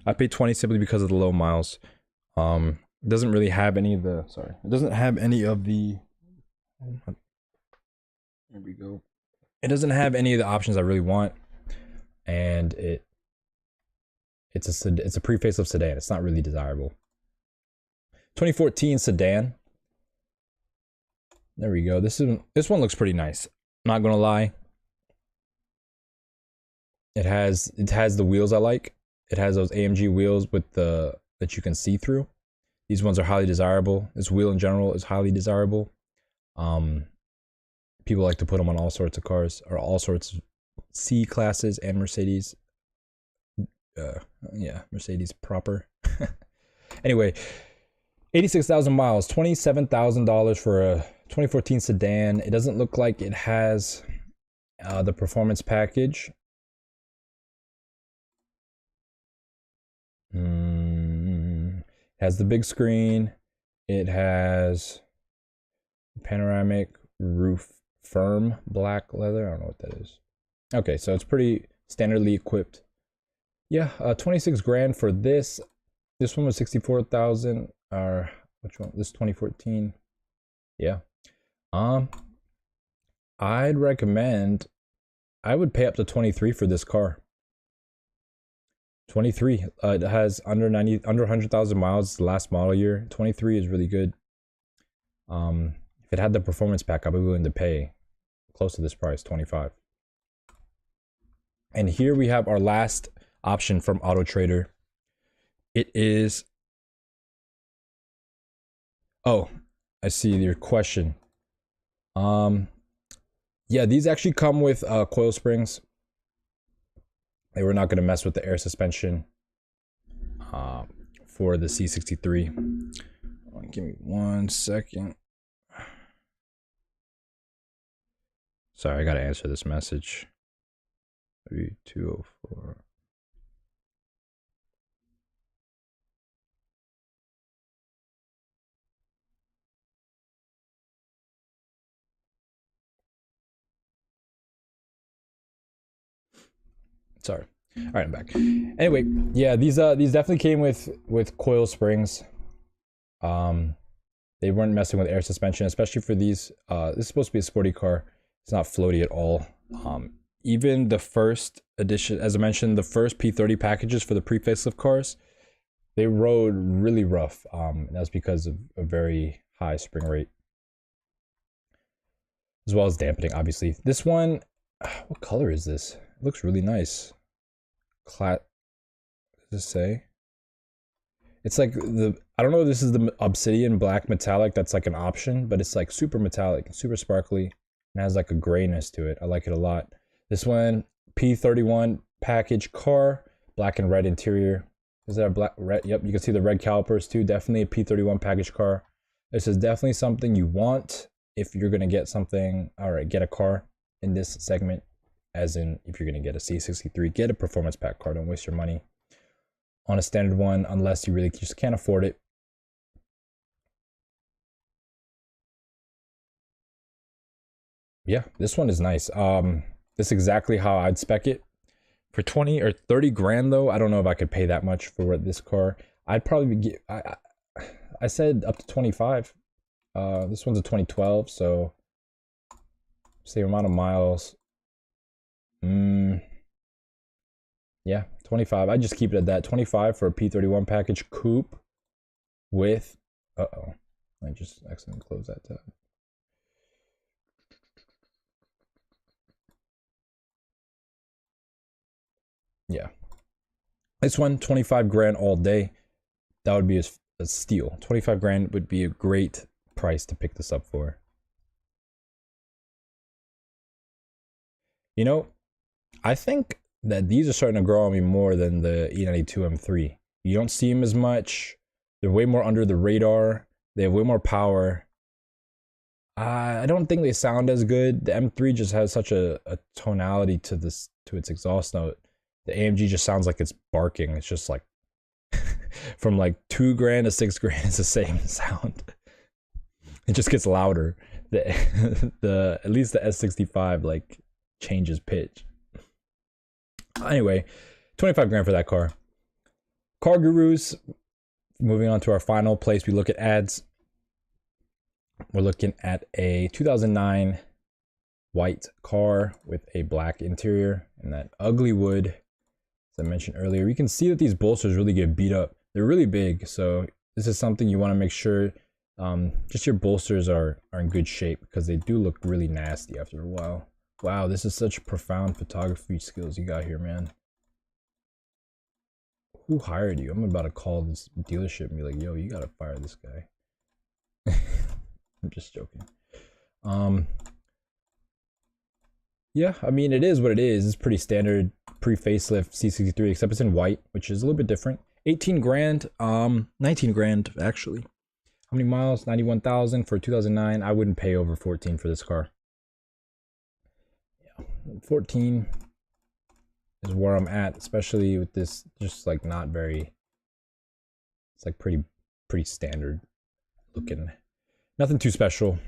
I paid 20 simply because of the low miles. It doesn't really have any of the, it doesn't have any of the, there we go. It doesn't have any of the options I really want, and it's a pre-facelift sedan. It's not really desirable. 2014 sedan. There we go. This one looks pretty nice. Not gonna lie. It has the wheels I like. It has those AMG wheels with that you can see through. These ones are highly desirable. This wheel in general is highly desirable. People like to put them on all sorts of cars, or all sorts of C classes and Mercedes. Yeah, Mercedes proper. Anyway, 86,000 miles, $27,000 for a 2014 sedan. It doesn't look like it has the performance package. It has the big screen. It has panoramic roof, firm black leather. I don't know what that is. Okay, so it's pretty standardly equipped. Yeah, 26 grand for this. This one was 64,000. Or which one? This 2014. Yeah. I'd recommend. I would pay up to 23 for this car. 23. It has under 100,000 miles. The last model year. 23 is really good. If it had the performance pack, I'd be willing to pay close to this price, 25. And here we have our last option from Auto Trader. It is, oh, I see your question. Yeah, these actually come with coil springs. They were not going to mess with the air suspension for the C63. Give me 1 second. Sorry, I got to answer this message. W204. Sorry. All right, I'm back. Anyway, yeah, these definitely came with coil springs. They weren't messing with air suspension, especially for these. This is supposed to be a sporty car. It's not floaty at all. Even the first edition, as I mentioned, the first P30 packages for the pre-facelift cars, they rode really rough. That's because of a very high spring rate, as well as dampening, obviously. This one, what color is this? It looks really nice. What does it say? It's like I don't know if this is the obsidian black metallic that's like an option, but it's like super metallic, super sparkly, and has like a grayness to it. I like it a lot. This one, P31 package car, black and red interior. Is that a black, red? Yep, you can see the red calipers too. Definitely a P31 package car. This is definitely something you want if you're gonna get something, get a car in this segment. As in, if you're gonna get a C63, get a performance pack car. Don't waste your money on a standard one unless you really just can't afford it. Yeah, this one is nice. This is exactly how I'd spec it. For 20 or 30 grand though, I don't know if I could pay that much for this car. I'd probably get, I said up to 25. This one's a 2012, so same amount of miles. Yeah, 25. I just keep it at that. 25 for a P31 package coupe with, I just accidentally closed that tab. Yeah. This one, 25 grand all day. That would be a steal. 25 grand would be a great price to pick this up for. You know, I think that these are starting to grow on me more than the E92 M3. You don't see them as much. They're way more under the radar. They have way more power. I don't think they sound as good. The M3 just has such a tonality to its exhaust note. The AMG just sounds like it's barking. It's just like from like 2 grand to 6 grand is the same sound. It just gets louder. The at least the S65 like changes pitch. Anyway, 25 grand for that car. Car Gurus. Moving on to our final place we look at ads. We're looking at a 2009 white car with a black interior and that ugly wood. As I mentioned earlier, you can see that these bolsters really get beat up. They're really big, so this is something you want to make sure just your bolsters are in good shape because they do look really nasty after a while. Wow, this is such profound photography skills you got here, man. Who hired you? I'm about to call this dealership and be like, yo, you gotta fire this guy. I'm just joking. Yeah, I mean, it is what it is. It's pretty standard pre-facelift C63, except it's in white, which is a little bit different. 18 grand, 19 grand, actually. How many miles? 91,000 for 2009. I wouldn't pay over 14 for this car. Yeah, 14 is where I'm at, especially with this just like not very, it's like pretty standard looking. Nothing too special.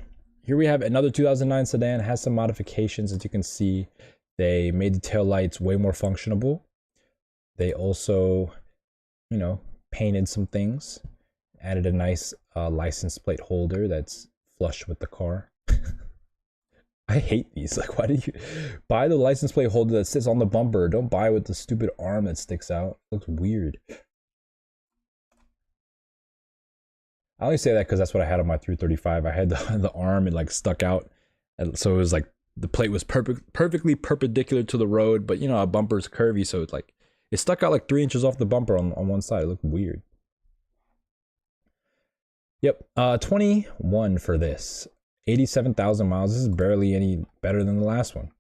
Here we have another 2009 sedan. It has some modifications, as you can see. They made the taillights way more functionable. They also, you know, painted some things. Added a nice license plate holder that's flush with the car. I hate these. Like, why did you buy the license plate holder that sits on the bumper? Don't buy with the stupid arm that sticks out. It looks weird. I only say that because that's what I had on my 335. I had the arm, it like stuck out, and so it was like the plate was perfectly perpendicular to the road, but you know, a bumper's curvy, so it's like it stuck out like 3 inches off the bumper on one side. It looked weird. Yep, 21 for this. 87,000 miles. This is barely any better than the last one.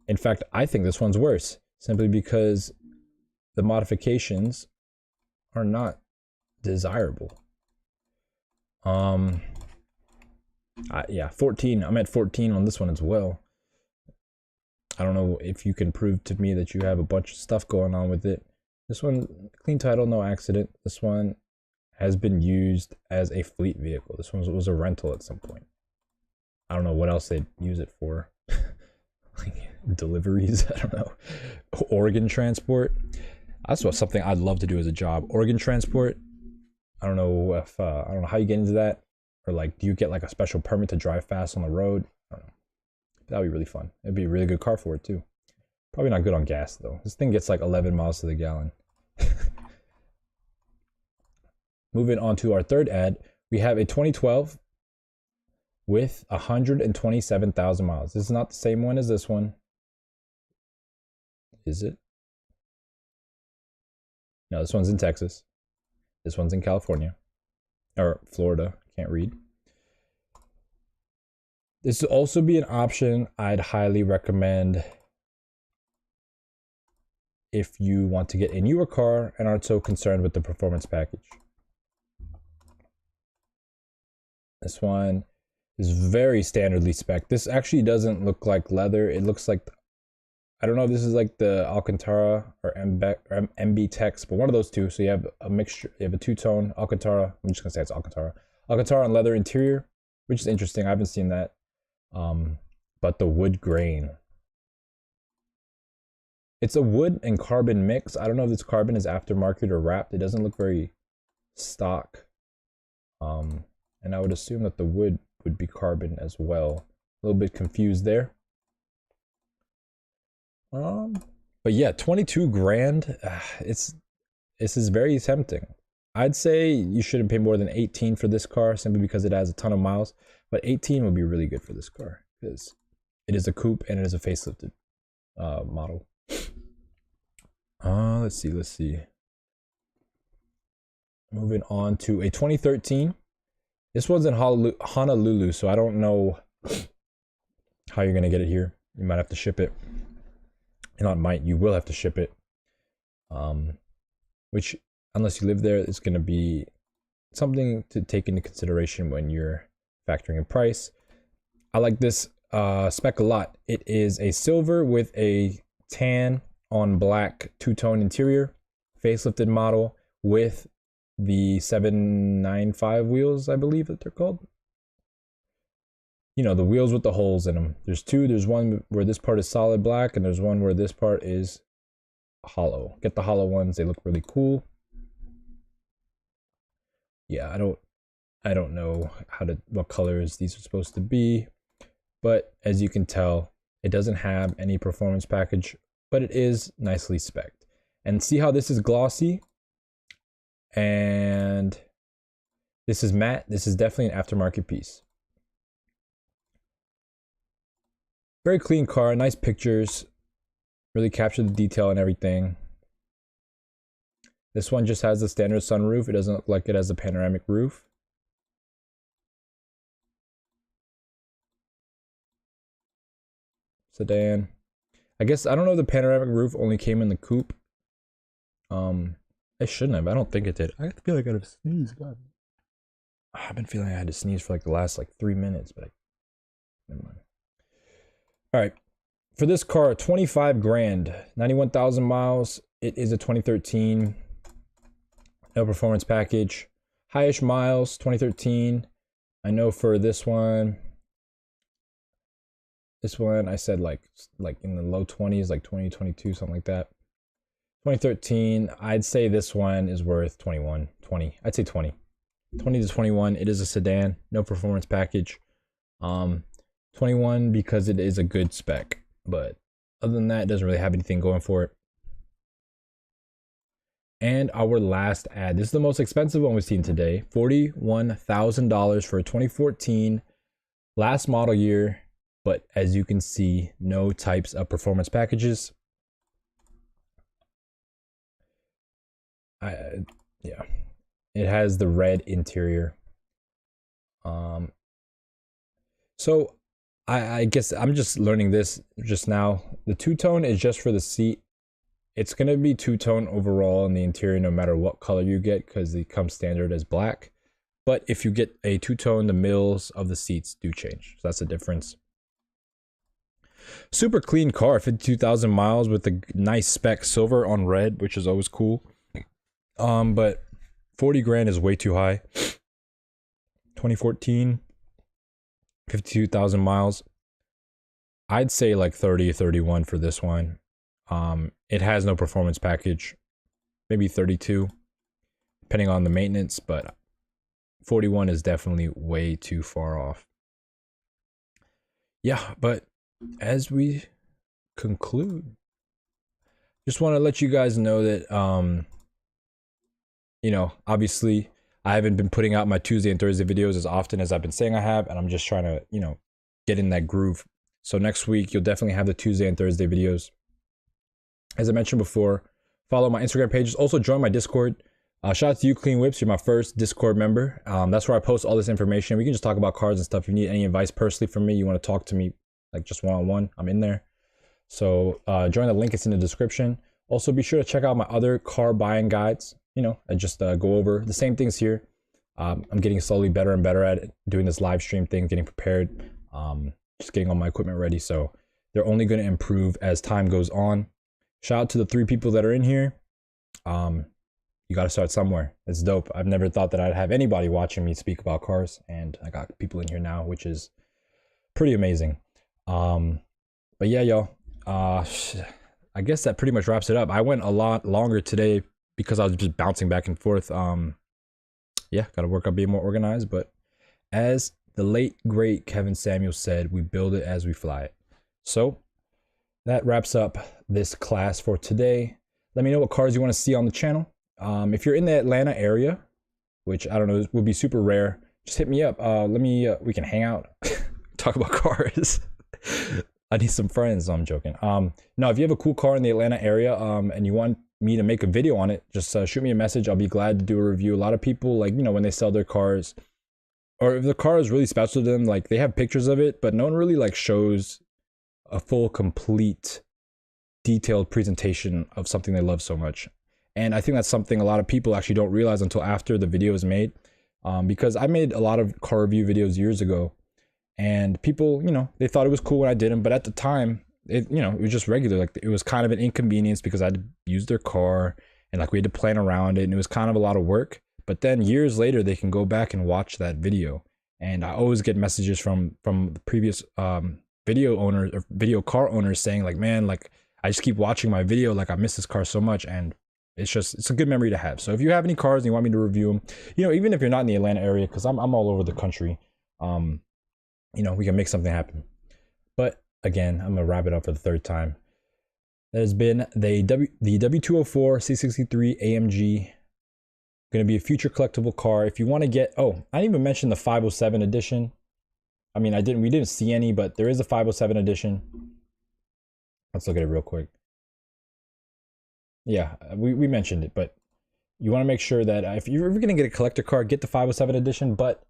In fact, I think this one's worse, simply because the modifications are not desirable. Yeah, 14. I'm at 14 on this one as well. I don't know if you can prove to me that you have a bunch of stuff going on with it. This one, clean title, no accident. This one has been used as a fleet vehicle. This one was a rental at some point. I don't know what else they'd use it for. Like deliveries, I don't know. Organ transport. That's something I'd love to do as a job. Organ transport. I don't know if I don't know how you get into that, or like, do you get like a special permit to drive fast on the road? I don't know. That'd be really fun. It'd be a really good car for it too. Probably not good on gas though. This thing gets like 11 miles to the gallon. Moving on to our third ad, we have a 2012 with 127,000 miles. This is not the same one as this one. Is it? No, this one's in Texas. This one's in California. Or Florida. Can't read. This would also be an option I'd highly recommend if you want to get a newer car and aren't so concerned with the performance package. This one is very standardly spec. This actually doesn't look like leather. It looks like, I don't know if this is like the Alcantara or MB Tex, but one of those two. So you have a mixture, you have a two-tone Alcantara. I'm just gonna say it's Alcantara. Alcantara and leather interior, which is interesting. I haven't seen that. But the wood grain. It's a wood and carbon mix. I don't know if this carbon is aftermarket or wrapped. It doesn't look very stock. And I would assume that the wood would be carbon as well. A little bit confused there. But yeah, 22 grand. This is very tempting. I'd say you shouldn't pay more than 18 for this car simply because it has a ton of miles. But 18 would be really good for this car because it is a coupe and it is a facelifted model. Let's see. Moving on to a 2013. This one's in Honolulu, so I don't know how you're gonna get it here. You might have to ship it. Not might, you will have to ship it. Which, unless you live there, it's gonna be something to take into consideration when you're factoring in price. I like this spec a lot. It is a silver with a tan on black two-tone interior, facelifted model with the 795 wheels, I believe that they're called. You know, the wheels with the holes in them. There's two. There's one where this part is solid black, and there's one where this part is hollow. Get the hollow ones. They look really cool. Yeah, I don't know what colors these are supposed to be, but as you can tell, it doesn't have any performance package, but it is nicely spec'd. And see how this is glossy? And this is matte. This is definitely an aftermarket piece. Very clean car, nice pictures, really capture the detail and everything. This one just has the standard sunroof. It doesn't look like it has a panoramic roof. Sedan. I guess, I don't know if the panoramic roof only came in the coupe. It shouldn't have. I don't think it did. I feel like I had to sneeze. God. I've been feeling I had to sneeze for like the last 3 minutes, but never mind. All right. For this car, 25 grand, 91,000 miles. It is a 2013. No performance package. Highish miles, 2013. I know for this one I said like in the low 20s, like 20, 22, something like that. 2013, I'd say this one is worth 20. I'd say 20 to 21. It is a sedan, no performance package. 21 because it is a good spec, but other than that, it doesn't really have anything going for it. And our last ad, this is the most expensive one we've seen today, $41,000 for a 2014 last model year, but as you can see, no types of performance packages. Yeah, it has the red interior. So I guess I'm just learning this just now. The two-tone is just for the seat. It's going to be two-tone overall in the interior no matter what color you get, because it comes standard as black. But if you get a two-tone, the mills of the seats do change. So that's the difference. Super clean car, 52,000 miles with a nice spec silver on red, which is always cool. But 40 grand is way too high. 2014, 52,000 miles. I'd say like 30, 31 for this one. It has no performance package, maybe 32, depending on the maintenance, but 41 is definitely way too far off. Yeah, but as we conclude, just want to let you guys know that, you know, obviously I haven't been putting out my Tuesday and Thursday videos as often as I've been saying I have, and I'm just trying to, you know, get in that groove. So next week, you'll definitely have the Tuesday and Thursday videos. As I mentioned before, follow my Instagram pages. Also join my Discord. Shout out to you, Clean Whips. You're my first Discord member. That's where I post all this information. We can just talk about cars and stuff. If you need any advice personally from me, you want to talk to me like just one-on-one, I'm in there. So join the link. It's in the description. Also, be sure to check out my other car buying guides. You know, I just go over the same things here. I'm getting slowly better and better at it, doing this live stream thing, getting prepared, just getting all my equipment ready. So they're only going to improve as time goes on. Shout out to the 3 people that are in here. You got to start somewhere. It's dope. I've never thought that I'd have anybody watching me speak about cars, and I got people in here now, which is pretty amazing. But yeah, y'all, I guess that pretty much wraps it up. I went a lot longer today because I was just bouncing back and forth. Yeah, got to work on being more organized, but as the late great Kevin Samuel said, we build it as we fly it. So that wraps up this class for today. Let me know what cars you want to see on the channel. If you're in the Atlanta area, which I don't know, would be super rare, just hit me up. We can hang out, talk about cars. I need some friends. No, I'm joking. No, if you have a cool car in the Atlanta area, and you want me to make a video on it, just shoot me a message. I'll be glad to do a review. A lot of people, like, you know, when they sell their cars, or if the car is really special to them, like they have pictures of it, but no one really like shows a full, complete, detailed presentation of something they love so much. And I think that's something a lot of people actually don't realize until after the video is made. Because I made a lot of car review videos years ago, and people, you know, they thought it was cool when I did them, but at the time, it was just regular. Like, it was kind of an inconvenience because I had to use their car, and like we had to plan around it, and it was kind of a lot of work. But then years later, they can go back and watch that video. And I always get messages from the previous video owners or video car owners saying like, man, like I just keep watching my video, like I miss this car so much. And it's a good memory to have. So if you have any cars and you want me to review them, you know, even if you're not in the Atlanta area, because I'm all over the country, you know, we can make something happen. But again, I'm gonna wrap it up for the 3rd time. That has been the W204 C63 AMG. Going to be a future collectible car. If you want to get, oh, I didn't even mention the 507 edition. I mean, we didn't see any, but there is a 507 edition. Let's look at it real quick. Yeah, we mentioned it, but you want to make sure that if you're ever going to get a collector car, get the 507 edition, but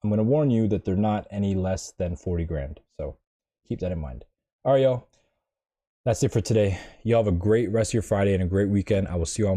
I'm going to warn you that they're not any less than 40 grand. So keep that in mind. All right, y'all. That's it for today. Y'all have a great rest of your Friday and a great weekend. I will see you on Monday.